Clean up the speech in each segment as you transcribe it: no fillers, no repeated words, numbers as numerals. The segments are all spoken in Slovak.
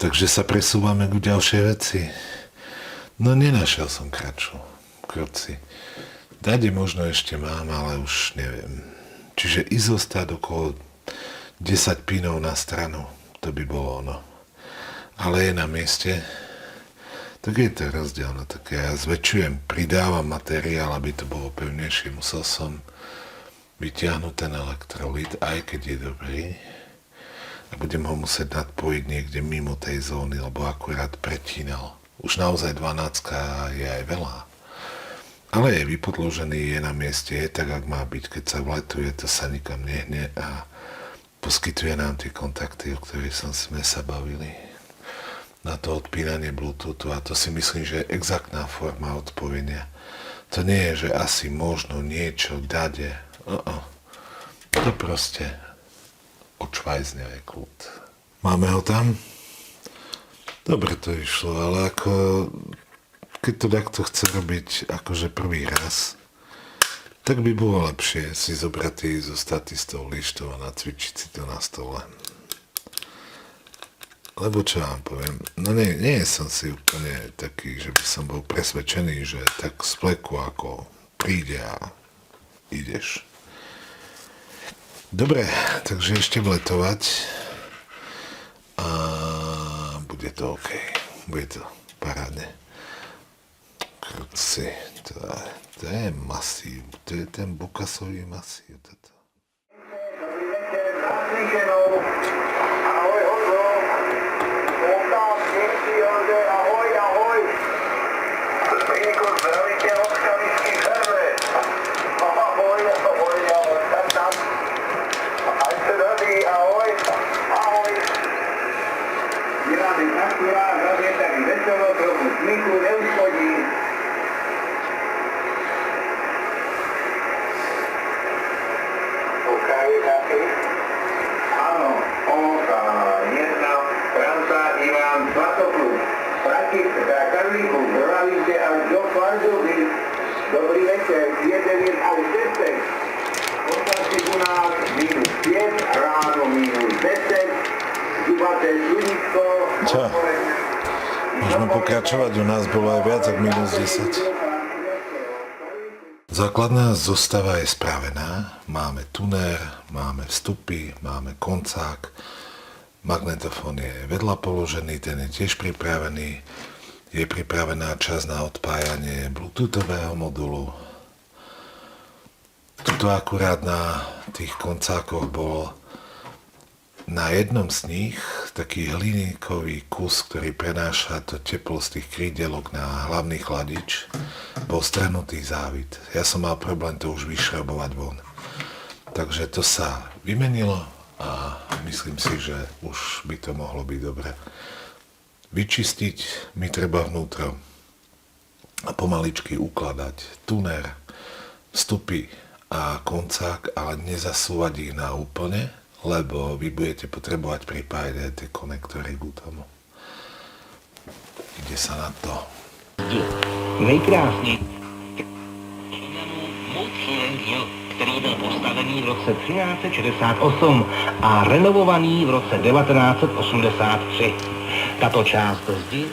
Takže sa presúvame k ďalšej veci. No nenašiel som kraču. Kroci. Dade možno ešte mám, ale už neviem. Čiže izostáť okolo 10 pínov na stranu. To by bolo ono. Ale je na mieste. Tak je to rozdielne. Tak ja zväčšujem, pridávam materiál, aby to bolo pevnejšie. Musel som vyťahnuť ten elektrolit, aj keď je dobrý. A budem ho musieť nadpojiť niekde mimo tej zóny, lebo akurát pretínal. Už naozaj 12 je aj veľa. Ale je vypodložený, je na mieste, je tak, ak má byť. Keď sa vletuje, to sa nikam nehne a poskytuje nám tie kontakty, o ktorých sme sa bavili. Na to odpínanie Bluetoothu a to si myslím, že je exaktná forma odpojenia. To nie je, že asi možno niečo dade. To proste odšvajzne aj kľud. Máme ho tam? Dobre to išlo, ale ako keď to takto chce robiť akože prvý raz, tak by bolo lepšie si zobrať tie izostatistov lištov a nacvičiť si to na stole. Lebo čo vám poviem, no nie som si úplne taký, že by som bol presvedčený, že tak z fleku ako príde a ideš. Dobre, takže ešte vletovať a bude to OK, bude to parádne. Kruci, to je masív, to je ten bokasový masív. Toto. Dobrý večer, jeden je aj 10. Počasí u nás minus 5, ráno minus 10, zúbaté sluničko. Čo? Môžeme pokračovať, u nás bolo aj viac ako minus 10. Základná zostava je spravená. Máme tuner, máme vstupy, máme koncák. Magnetofón je vedľa položený, ten je tiež pripravený. Je pripravená časť na odpájanie bluetoothového modulu. Tuto akurát na tých koncákoch bol na jednom z nich taký hliníkový kus, ktorý prenáša to teplo z tých krídelok na hlavný chladič. Bol strhnutý závit. Ja som mal problém to už vyšrobovať von. Takže to sa vymenilo a myslím si, že už by to mohlo byť dobre. Vyčistiť mi treba vnútro a pomaličky ukladať tuner, vstupy a koncák, ale nezasúvať ich na úplne, lebo vy budete potrebovať pripájať aj tie konektory k tomu. Ide sa na to. Nejkrásnější který byl postavený v roce 1368 a renovovaný v roce 1983. Tato část zdi...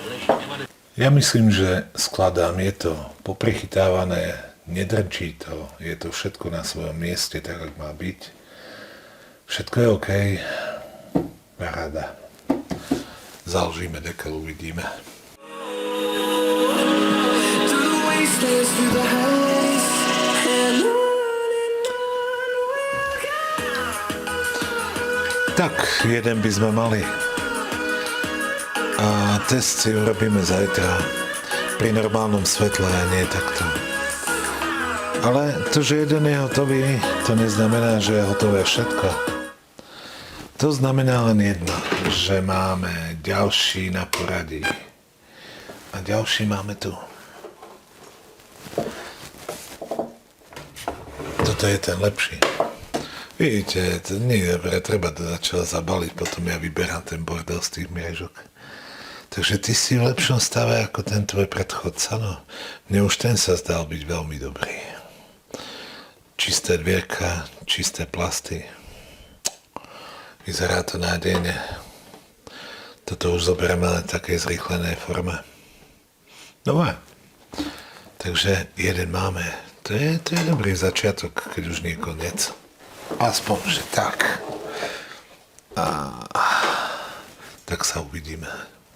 Ja myslím, že skladám, je to poprechytávané, nedrčí to, je to všetko na svojom mieste, tak ako má byť. Všetko je OK, paráda. Založíme dekel, uvidíme. Tak, jeden by sme mali. A test si urobíme zajtra pri normálnom svetle a nie takto. Ale to, že jeden je hotový, to neznamená, že je hotové všetko. To znamená len jedno, že máme ďalší na poradí. A ďalší máme tu. Toto je ten lepší. Vidíte, to nie je dobré, treba to začať zabaliť, potom ja vyberám ten bordel z tých mriežok. Takže ty si v lepšom stave ako ten tvoj predchodca, no. Mne už ten sa zdal byť veľmi dobrý. Čisté dvierka, čisté plasty. Vyzerá to nádejne. Toto už zoberieme len v takej zrýchlenej forme. Dobre. Takže jeden máme. To je dobrý začiatok, keď už nie je koniec. Aspoň, že tak. Tak sa uvidíme.